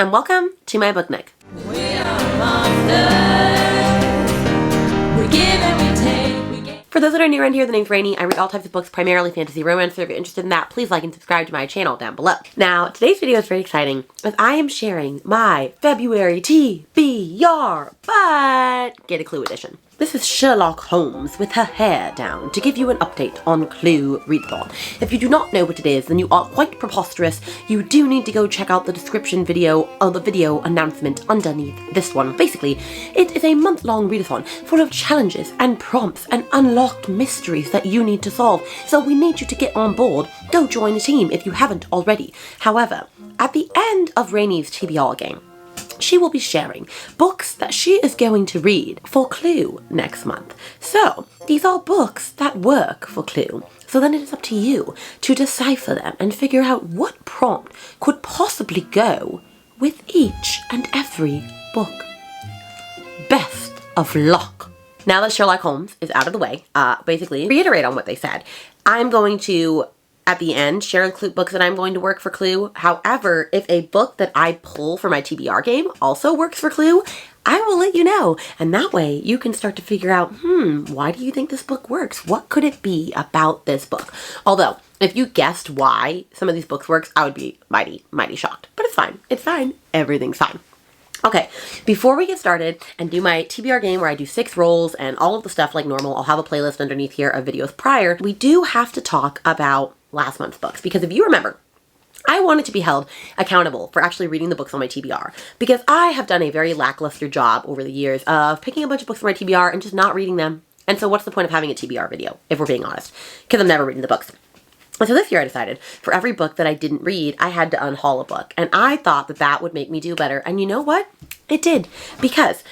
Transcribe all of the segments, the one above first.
and welcome to my book nook. For those that are new around here, the name's Rainy. I read all types of books, primarily fantasy romance, so if you're interested in that, please like and subscribe to my channel down below. Now, today's video is very exciting, as I am sharing my February TBR, but Get A Clue edition. This is Sherlock Holmes with her hair down to give you an update on Clue Readathon. If you do not know what it is, then you are quite preposterous. You do need to go check out the description video or the video announcement underneath this one. Basically, it is a month-long readathon full of challenges and prompts and unlocked mysteries that you need to solve. So we need you to get on board. Go join the team if you haven't already. However, at the end of Rainy's TBR game, she will be sharing books that she is going to read for Clue next month. So these are books that work for Clue. So then it is up to you to decipher them and figure out what prompt could possibly go with each and every book. Best of luck. Now that Sherlock Holmes is out of the way, basically reiterate on what they said. I'm going to at the end share Clue books that I'm going to work for Clue. However, if a book that I pull for my TBR game also works for Clue, I will let you know. And that way you can start to figure out, why do you think this book works? What could it be about this book? Although, if you guessed why some of these books works, I would be mighty, mighty shocked. But it's fine. It's fine. Everything's fine. Okay, before we get started and do my TBR game where I do 6 rolls and all of the stuff like normal, I'll have a playlist underneath here of videos prior, we do have to talk about last month's books. Because if you remember, I wanted to be held accountable for actually reading the books on my TBR because I have done a very lackluster job over the years of picking a bunch of books for my TBR and just not reading them. And so what's the point of having a TBR video, if we're being honest? Because I'm never reading the books. And so this year I decided for every book that I didn't read, I had to unhaul a book. And I thought that that would make me do better. And you know what? It did. Because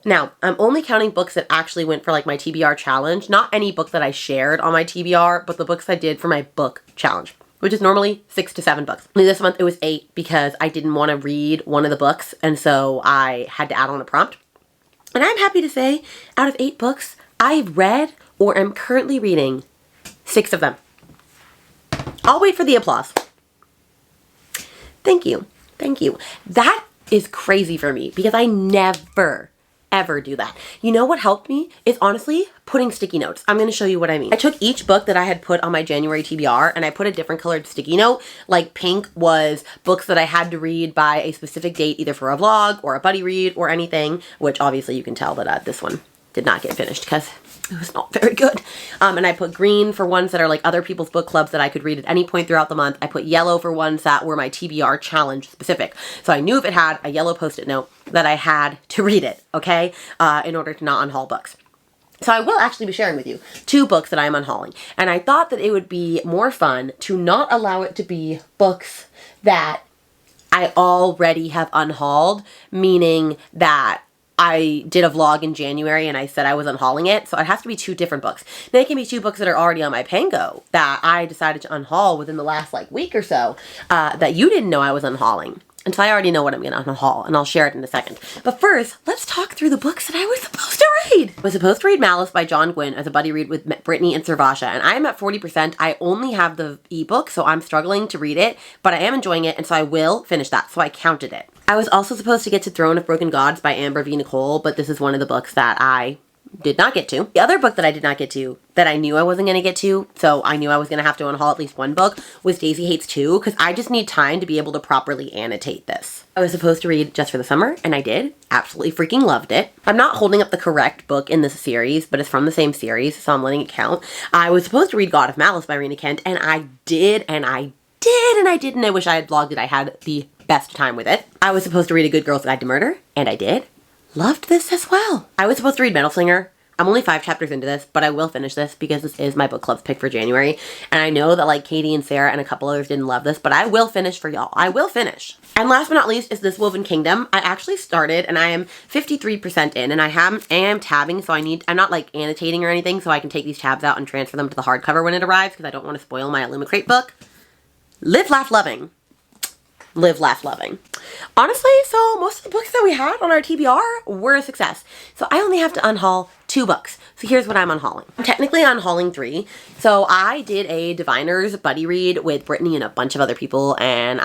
now, I'm only counting books that actually went for like my TBR challenge, not any book that I shared on my TBR, but the books I did for my book challenge, which is normally 6 to 7 books. This month it was 8 because I didn't want to read one of the books, and so I had to add on a prompt. And I'm happy to say, out of 8 books, I've read or am currently reading 6 of them. I'll wait for the applause. Thank you. Thank you. That is crazy for me because I never ever do that. You know what helped me is honestly putting sticky notes. I'm going to show you what I mean. I took each book that I had put on my January TBR and I put a different colored sticky note. Like pink was books that I had to read by a specific date, either for a vlog or a buddy read or anything, which obviously you can tell that this one did not get finished because it was not very good. And I put green for ones that are like other people's book clubs that I could read at any point throughout the month. I put yellow for ones that were my TBR challenge specific. So I knew if it had a yellow post-it note that I had to read it, okay, in order to not unhaul books. So I will actually be sharing with you 2 books that I'm unhauling. And I thought that it would be more fun to not allow it to be books that I already have unhauled, meaning that I did a vlog in January and I said I was unhauling it, so it has to be 2 different books. Then it can be 2 books that are already on my Pango that I decided to unhaul within the last week or so that you didn't know I was unhauling. And so I already know what I'm going to unhaul, and I'll share it in a second. But first, let's talk through the books that I was supposed to read. I was supposed to read Malice by John Gwynne as a buddy read with Brittany and Servasha, and I am at 40%. I only have the ebook, so I'm struggling to read it, but I am enjoying it, and so I will finish that, so I counted it. I was also supposed to get to Throne of Broken Gods by Amber V. Nicole, but this is one of the books that I did not get to. The other book that I did not get to, that I knew I wasn't going to get to, so I knew I was going to have to unhaul at least one book, was Daisy Hates 2, because I just need time to be able to properly annotate this. I was supposed to read Just for the Summer, and I did. Absolutely freaking loved it. I'm not holding up the correct book in this series, but it's from the same series, so I'm letting it count. I was supposed to read God of Malice by Rena Kent, and I did, and I wish I had vlogged it. I had the best time with it. I was supposed to read A Good Girl's Guide to Murder, and I did. Loved this as well. I was supposed to read Metal Slinger. I'm only 5 chapters into this, but I will finish this because this is my book club's pick for January. And I know that like Katy and Sarah and a couple others didn't love this, but I will finish for y'all. I will finish. And last but not least is This Woven Kingdom. I actually started and I am 53% in, and I am tabbing, so I'm not like annotating or anything, so I can take these tabs out and transfer them to the hardcover when it arrives because I don't want to spoil my Illumicrate book. Live, laugh, loving. Live, laugh, loving. Honestly, so most of the books that we had on our TBR were a success. So I only have to unhaul 2 books. So here's what I'm unhauling. I'm technically unhauling 3. So I did a Diviners buddy read with Brittany and a bunch of other people, and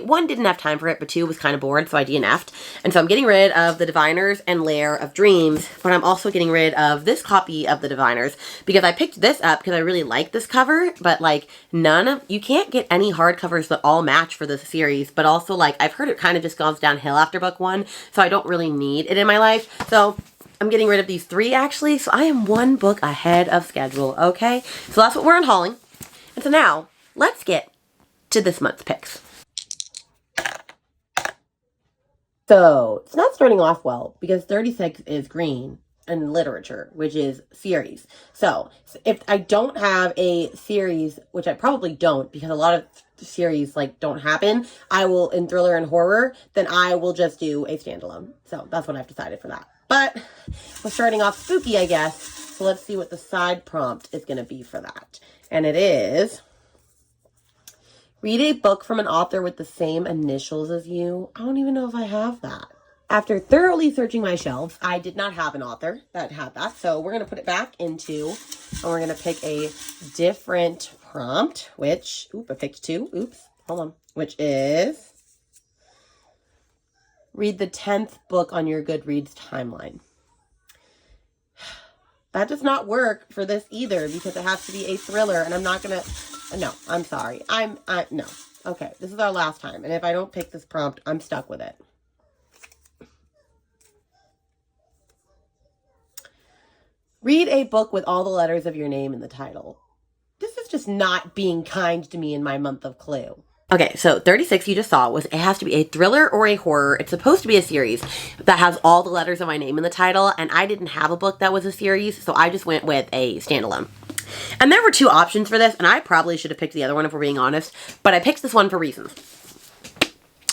one, didn't have time for it, but 2, was kind of bored, so I DNF'd. And so I'm getting rid of the Diviners and Lair of Dreams, but I'm also getting rid of this copy of the Diviners because I picked this up because I really like this cover, but like you can't get any hardcovers that all match for this series, but also like I've heard it kind of just goes downhill after book 1, so I don't really need it in my life. So I'm getting rid of these 3 actually, so I am 1 book ahead of schedule, okay? So that's what we're unhauling. And so now, let's get to this month's picks. So, it's not starting off well, because 36 is green and literature, which is series. So, if I don't have a series, which I probably don't, because a lot of series like don't happen, in thriller and horror, then I will just do a standalone. So, that's what I've decided for that. But we're starting off spooky, I guess. So let's see what the side prompt is going to be for that. And it is, read a book from an author with the same initials as you. I don't even know if I have that. After thoroughly searching my shelves, I did not have an author that had that. So we're going to put it back into, and we're going to pick a different prompt, which, I picked 2. Oops, hold on. Which is, read the 10th book on your Goodreads timeline. That does not work for this either because it has to be a thriller, and I'm not gonna, no, I'm sorry. No. Okay, this is our last time, and if I don't pick this prompt, I'm stuck with it. Read a book with all the letters of your name in the title. This is just not being kind to me in my month of Clue. Okay, so 36 you just saw it has to be a thriller or a horror. It's supposed to be a series that has all the letters of my name in the title, and I didn't have a book that was a series, so I just went with a standalone. And there were 2 options for this, and I probably should have picked the other one if we're being honest, but I picked this one for reasons.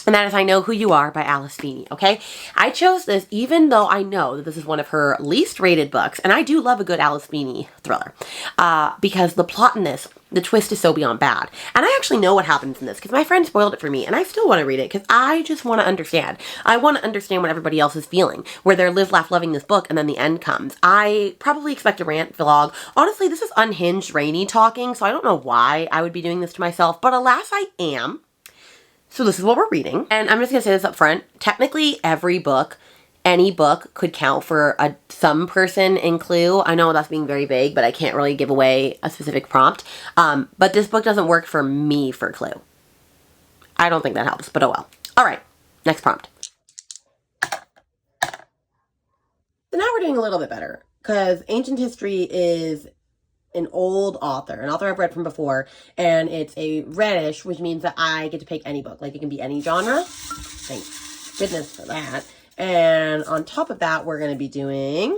And that is I Know Who You Are by Alice Feeney, okay? I chose this even though I know that this is one of her least rated books, and I do love a good Alice Feeney thriller, because the plot in this, the twist is so beyond bad. And I actually know what happens in this, because my friend spoiled it for me, and I still want to read it, because I just want to understand. I want to understand what everybody else is feeling, where they're live, laugh, loving this book, and then the end comes. I probably expect a rant vlog. Honestly, this is unhinged Rainy talking, so I don't know why I would be doing this to myself, but alas, I am. So this is what we're reading, and I'm just going to say this up front. Technically, every book, any book, could count for some person in Clue. I know that's being very vague, but I can't really give away a specific prompt. But this book doesn't work for me for Clue. I don't think that helps, but oh well. All right, next prompt. So now we're doing a little bit better, because Ancient History is an old author, an author I've read from before, and it's a reddish, which means that I get to pick any book. Like, it can be any genre. Thank goodness for that. And on top of that, we're going to be doing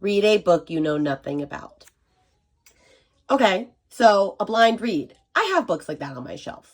read a book you know nothing about. Okay, so a blind read. I have books like that on my shelf.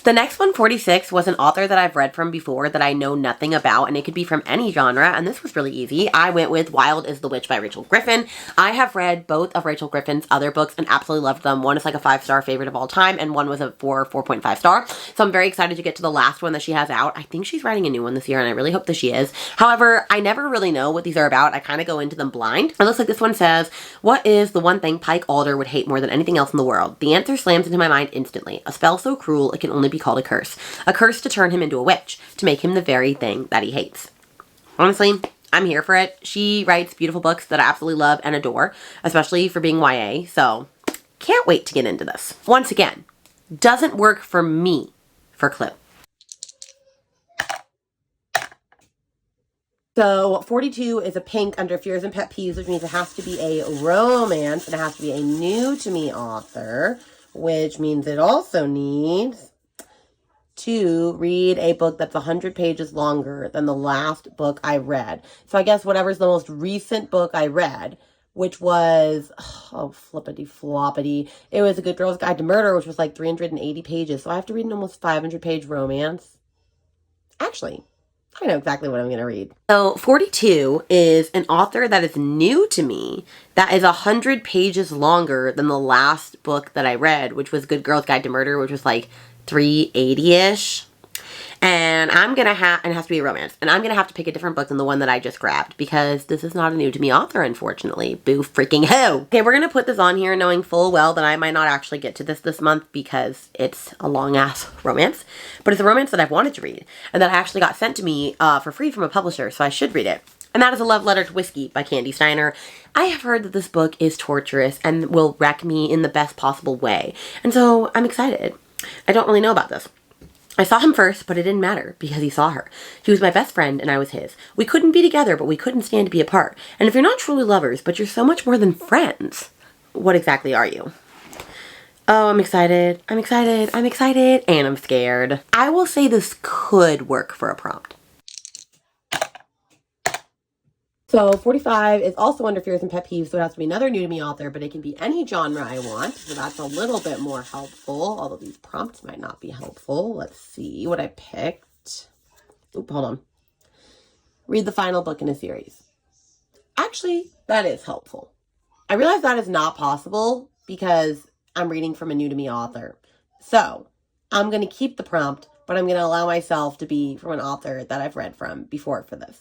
The next one, 46, was an author that I've read from before that I know nothing about, and it could be from any genre, and this was really easy. I went with Wild is the Witch by Rachel Griffin. I have read both of Rachel Griffin's other books and absolutely loved them. One is like a 5-star favorite of all time, and one was a 4.5 star. So I'm very excited to get to the last one that she has out. I think she's writing a new one this year, and I really hope that she is. However, I never really know what these are about. I kind of go into them blind. It looks like this one says, what is the one thing Pike Alder would hate more than anything else in the world? The answer slams into my mind instantly. A spell so cruel it can only be called a curse. A curse to turn him into a witch, to make him the very thing that he hates. Honestly, I'm here for it. She writes beautiful books that I absolutely love and adore, especially for being YA, so can't wait to get into this. Once again, doesn't work for me for Clue. So 42 is a pink under Fears and Pet Peeves, which means it has to be a romance, and it has to be a new to me author, which means it also needs to read a book that's 100 pages longer than the last book I read. So I guess whatever's the most recent book I read, which was, oh, flippity floppity. It was A Good Girl's Guide to Murder, which was like 380 pages. So I have to read an almost 500-page romance. Actually, I know exactly what I'm going to read. So 42 is an author that is new to me, that is 100 pages longer than the last book that I read, which was Good Girl's Guide to Murder, which was like 380-ish. And I'm gonna have, and it has to be a romance, and I'm gonna have to pick a different book than the one that I just grabbed because this is not a new to me author, unfortunately. Boo freaking hoo! Okay, we're gonna put this on here knowing full well that I might not actually get to this month because it's a long-ass romance, but it's a romance that I've wanted to read and that actually got sent to me for free from a publisher, so I should read it. And that is A Love Letter to Whiskey by Candy Steiner. I have heard that this book is torturous and will wreck me in the best possible way, and so I'm excited. I don't really know about this. I saw him first, but it didn't matter because he saw her. He was my best friend and I was his. We couldn't be together, but we couldn't stand to be apart. And if you're not truly lovers, but you're so much more than friends, what exactly are you? Oh, I'm excited. I'm excited. I'm excited. And I'm scared. I will say this could work for a prompt. So 45 is also under fears and pet peeves, so it has to be another new to me author, but it can be any genre I want, so that's a little bit more helpful, although these prompts might not be helpful. Let's see what I picked. Oop, hold on. Read the final book in a series. Actually, that is helpful. I realize that is not possible because I'm reading from a new to me author. So I'm going to keep the prompt, but I'm going to allow myself to be from an author that I've read from before for this.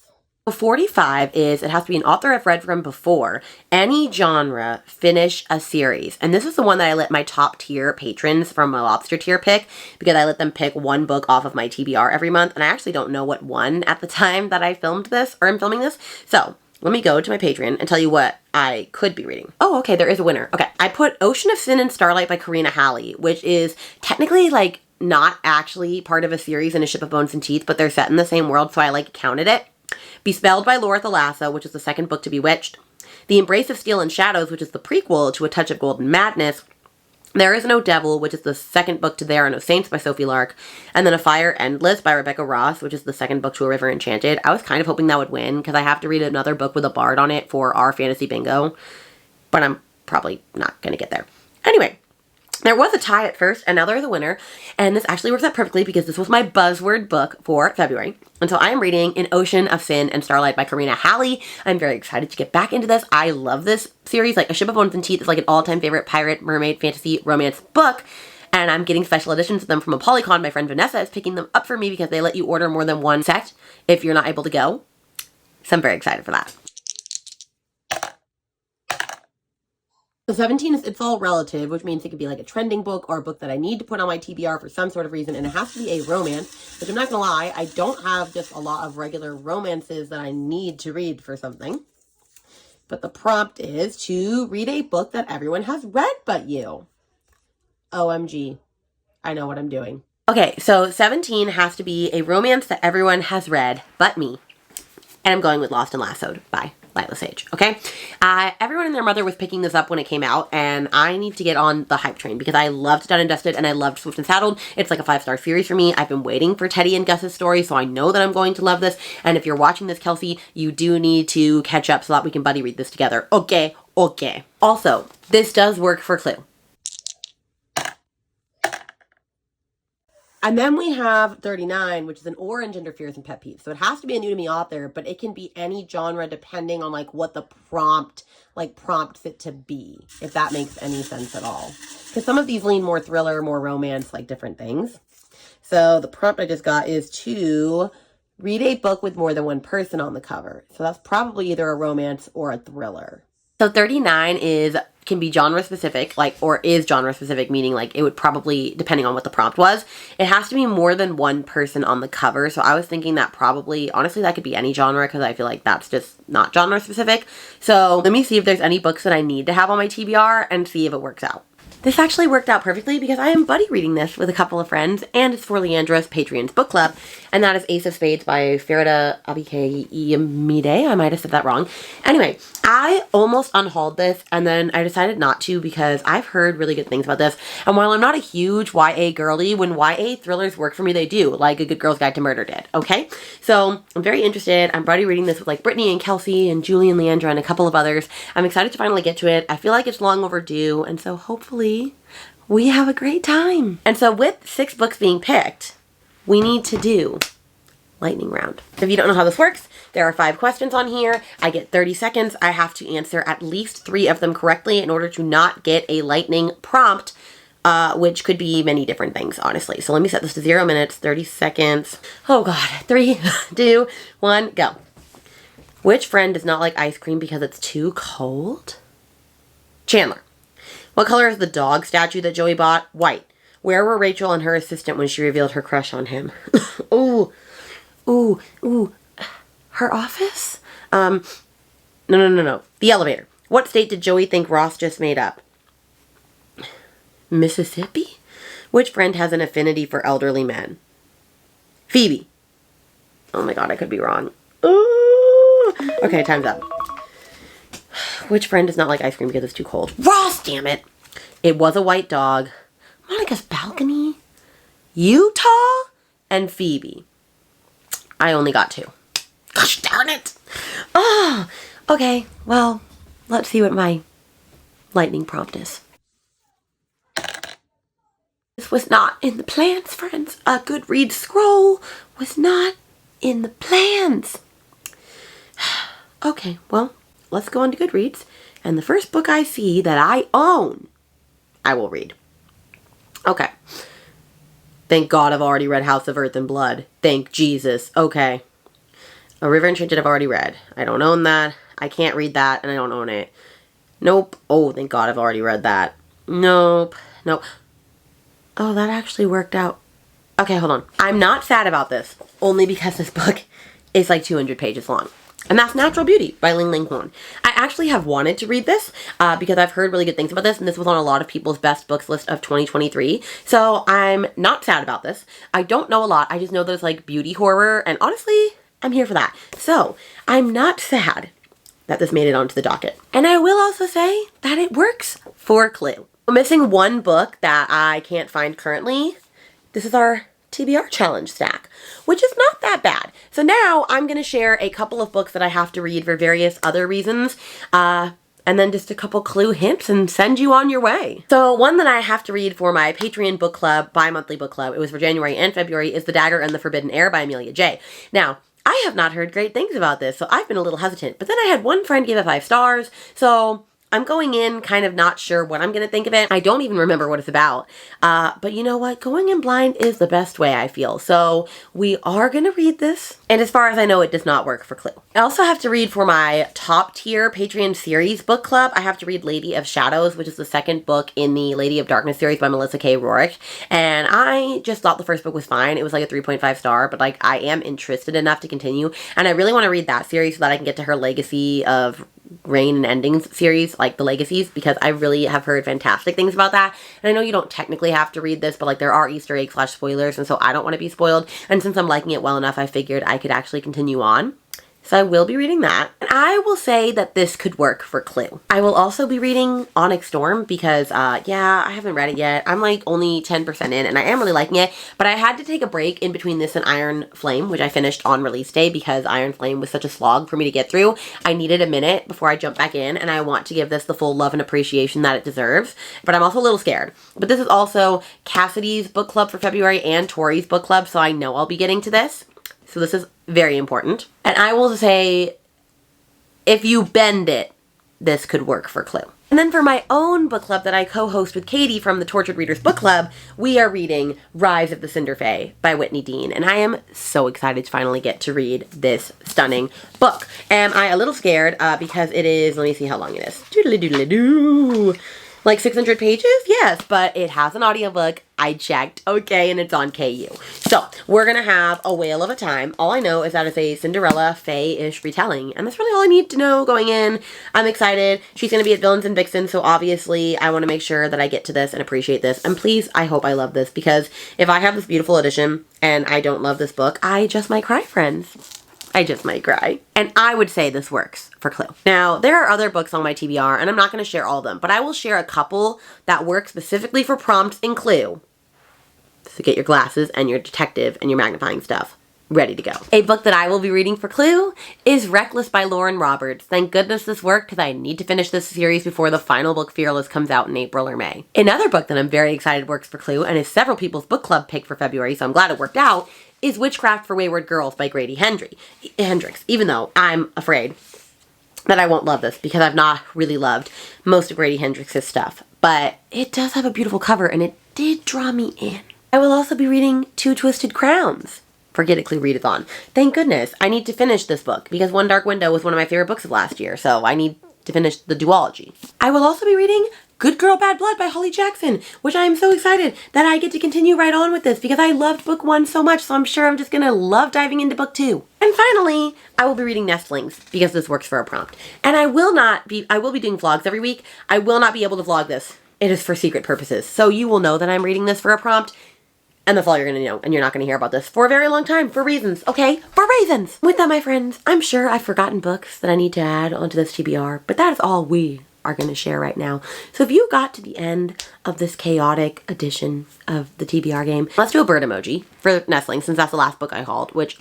45 is, it has to be an author I've read from before, any genre, finish a series. And this is the one that I let my top tier patrons from my lobster tier pick because I let them pick one book off of my TBR every month. And I actually don't know what one at the time that I filmed this, or I'm filming this. So let me go to my Patreon and tell you what I could be reading. Oh, okay, there is a winner. Okay, I put Ocean of Sin and Starlight by Karina Halley, which is technically like not actually part of a series in A Ship of Bones and Teeth, but they're set in the same world, so I like counted it. Bespelled by Laura Thalassa, which is the second book to Bewitched. The Embrace of Steel and Shadows, which is the prequel to A Touch of Golden Madness. There Is No Devil, which is the second book to There Are No Saints by Sophie Lark. And then A Fire Endless by Rebecca Ross, which is the second book to A River Enchanted. I was kind of hoping that would win because I have to read another book with a bard on it for our fantasy bingo. But I'm probably not going to get there. Anyway. There was a tie at first, and now there's a winner, and this actually works out perfectly because this was my buzzword book for February. And so I am reading An Ocean of Sin and Starlight by Karina Halley. I'm very excited to get back into this. I love this series. Like, A Ship of Bones and Teeth is like an all-time favorite pirate, mermaid, fantasy, romance book, and I'm getting special editions of them from a Polycon. My friend Vanessa is picking them up for me because they let you order more than one set if you're not able to go. So I'm very excited for that. So 17 is It's All Relative, which means it could be like a trending book or a book that I need to put on my TBR for some sort of reason, and it has to be a romance, which I'm not going to lie, I don't have just a lot of regular romances that I need to read for something. But the prompt is to read a book that everyone has read but you. OMG. I know what I'm doing. Okay, so 17 has to be a romance that everyone has read but me. And I'm going with Lost and Lassoed by Lila Sage, okay? Everyone and their mother was picking this up when it came out, and I need to get on the hype train because I loved Done and Dusted and I loved Swift and Saddled. It's like a 5-star series for me. I've been waiting for Teddy and Gus's story, so I know that I'm going to love this. And if you're watching this, Kelsey, you do need to catch up so that we can buddy read this together. Okay, okay. Also, this does work for Clue. And then we have 39, which is an orange under fears and pet peeves. So it has to be a new to me author, but it can be any genre depending on like what the prompt like prompts it to be, if that makes any sense at all. Because some of these lean more thriller, more romance, like different things. So the prompt I just got is to read a book with more than one person on the cover. So that's probably either a romance or a thriller. So 39 can be genre specific, like, or is genre specific, meaning like it would probably, depending on what the prompt was, it has to be more than one person on the cover. So I was thinking that probably, honestly, that could be any genre because I feel like that's just not genre specific. So let me see if there's any books that I need to have on my TBR and see if it works out. This actually worked out perfectly because I am buddy reading this with a couple of friends, and it's for Leandra's Patreon's book club, and that is Ace of Spades by Farida Abike-Iyamide. I might have said that wrong. Anyway, I almost unhauled this, and then I decided not to because I've heard really good things about this, and while I'm not a huge YA girly, when YA thrillers work for me, they do, like A Good Girl's Guide to Murder did, okay? So I'm very interested. I'm buddy reading this with like Brittany and Kelsey and Julie and Leandra and a couple of others. I'm excited to finally get to it. I feel like it's long overdue, and so hopefully we have a great time. And so with 6 books being picked, we need to do lightning round. If you don't know how this works, there are 5 questions on here. I get 30 seconds. I have to answer at least 3 of them correctly in order to not get a lightning prompt which could be many different things, honestly. So let me set this to 0 minutes, 30 seconds. Oh God, 3, 2, 1, go. Which friend does not like ice cream because it's too cold? Chandler. What color is the dog statue that Joey bought? White. Where were Rachel and her assistant when she revealed her crush on him? Ooh. Ooh. Ooh. Her office? No. The elevator. What state did Joey think Ross just made up? Mississippi? Which friend has an affinity for elderly men? Phoebe. Oh my God, I could be wrong. Ooh. Okay, time's up. Which friend does not like ice cream because it's too cold? Ross, damn it. It was a white dog. Monica's balcony. Utah and Phoebe. I only got 2. Gosh darn it. Oh, okay. Well, let's see what my lightning prompt is. This was not in the plans, friends. A Goodreads scroll was not in the plans. Okay, well, let's go on to Goodreads. And the first book I see that I own, I will read. Okay. Thank God I've already read House of Earth and Blood. Thank Jesus. Okay. A River Enchanted I've already read. I don't own that. I can't read that, and I don't own it. Nope. Oh, thank God I've already read that. Nope. Nope. Oh, that actually worked out. Okay, hold on. I'm not sad about this, only because this book is like 200 pages long. And that's Natural Beauty by Ling Ling Kwon. I actually have wanted to read this because I've heard really good things about this, and this was on a lot of people's best books list of 2023. So I'm not sad about this. I don't know a lot. I just know there's like beauty horror, and honestly, I'm here for that. So I'm not sad that this made it onto the docket. And I will also say that it works for Clue. I'm missing one book that I can't find currently. This is our TBR challenge stack, which is not that bad. So now I'm going to share a couple of books that I have to read for various other reasons, and then just a couple Clue hints and send you on your way. So one that I have to read for my Patreon book club, bi-monthly book club, it was for January and February, is The Dagger and the Forbidden Heir by Amelia J. Now, I have not heard great things about this, so I've been a little hesitant, but then I had one friend give it 5 stars, so I'm going in kind of not sure what I'm going to think of it. I don't even remember what it's about. But you know what? Going in blind is the best way, I feel. So we are going to read this. And as far as I know, it does not work for Clue. I also have to read for my top tier Patreon series book club. I have to read Lady of Shadows, which is the second book in the Lady of Darkness series by Melissa K. Rourke. And I just thought the first book was fine. It was like a 3.5 star, but like I am interested enough to continue. And I really want to read that series so that I can get to her Legacy of Rain and Endings series, like the Legacies, because I really have heard fantastic things about that. And I know you don't technically have to read this, but like there are Easter egg / spoilers, and so I don't want to be spoiled. And since I'm liking it well enough, I figured I could actually continue on. So I will be reading that. And I will say that this could work for Clue. I will also be reading Onyx Storm because, yeah, I haven't read it yet. I'm like only 10% in and I am really liking it. But I had to take a break in between this and Iron Flame, which I finished on release day because Iron Flame was such a slog for me to get through. I needed a minute before I jump back in, and I want to give this the full love and appreciation that it deserves. But I'm also a little scared. But this is also Cassidy's book club for February and Tori's book club, so I know I'll be getting to this. So this is very important. And I will say, if you bend it, this could work for Clue. And then for my own book club that I co-host with Katy from the Tortured Readers Book Club, we are reading Rise of the Cinder Fae by Whitney Dean. And I am so excited to finally get to read this stunning book. Am I a little scared? Because it is, let me see how long it is. Doodly doodly doo. Like 600 pages? Yes, but it has an audiobook. I checked. Okay, and it's on KU. So, we're going to have a whale of a time. All I know is that it's a Cinderella Fae-ish retelling. And that's really all I need to know going in. I'm excited. She's going to be at Villains and Vixen, so obviously I want to make sure that I get to this and appreciate this. And please, I hope I love this, because if I have this beautiful edition and I don't love this book, I just might cry, friends. I just might cry. And I would say this works for Clue. Now, there are other books on my TBR, and I'm not going to share all of them, but I will share a couple that work specifically for prompts in Clue. So get your glasses and your detective and your magnifying stuff ready to go. A book that I will be reading for Clue is Reckless by Lauren Roberts. Thank goodness this worked, because I need to finish this series before the final book, Fearless, comes out in April or May. Another book that I'm very excited works for Clue, and is several people's book club pick for February, so I'm glad it worked out, is Witchcraft for Wayward Girls by Grady Hendrix, even though I'm afraid that I won't love this because I've not really loved most of Grady Hendrix's stuff. but it does have a beautiful cover and it did draw me in. I will also be reading Two Twisted Crowns for Get A Clue Readathon. Thank goodness. I need to finish this book because One Dark Window was one of my favorite books of last year, so I need to finish the duology. I will also be reading Good Girl Bad Blood by Holly Jackson, which I am so excited that I get to continue right on with this because I loved book 1 so much, so I'm sure I'm just gonna love diving into book 2. And finally, I will be reading Nestlings because this works for a prompt. And I will be doing vlogs every week. I will not be able to vlog this. It is for secret purposes. So you will know that I'm reading this for a prompt. And that's all you're gonna know, and you're not gonna hear about this for a very long time, for reasons, okay? For reasons! With that, my friends, I'm sure I've forgotten books that I need to add onto this TBR, but that is all we are gonna share right now. So if you got to the end of this chaotic edition of the TBR game, let's do a bird emoji for Nestling, since that's the last book I hauled, which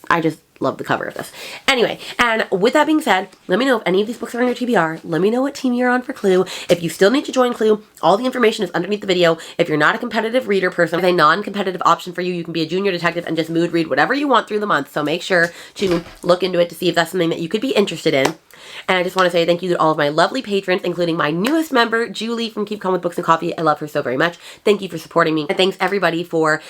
I just love the cover of this. Anyway, and with that being said, let me know if any of these books are on your TBR. Let me know what team you're on for Clue. If you still need to join Clue, all the information is underneath the video. If you're not a competitive reader person, there's a non-competitive option for you. You can be a junior detective and just mood read whatever you want through the month. So make sure to look into it to see if that's something that you could be interested in. And I just want to say thank you to all of my lovely patrons, including my newest member, Julie from Keep Calm with Books and Coffee. I love her so very much. Thank you for supporting me. And thanks everybody for,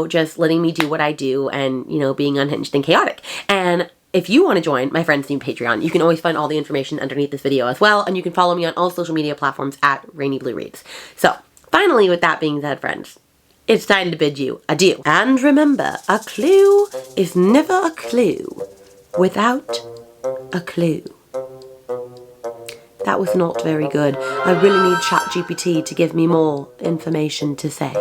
just letting me do what I do and, being unhinged and chaotic. And if you want to join my friend's new Patreon, you can always find all the information underneath this video as well. And you can follow me on all social media platforms at rainybluereads. So finally, with that being said, friends, it's time to bid you adieu. And remember, a clue is never a clue without a clue. That was not very good. I really need ChatGPT to give me more information to say.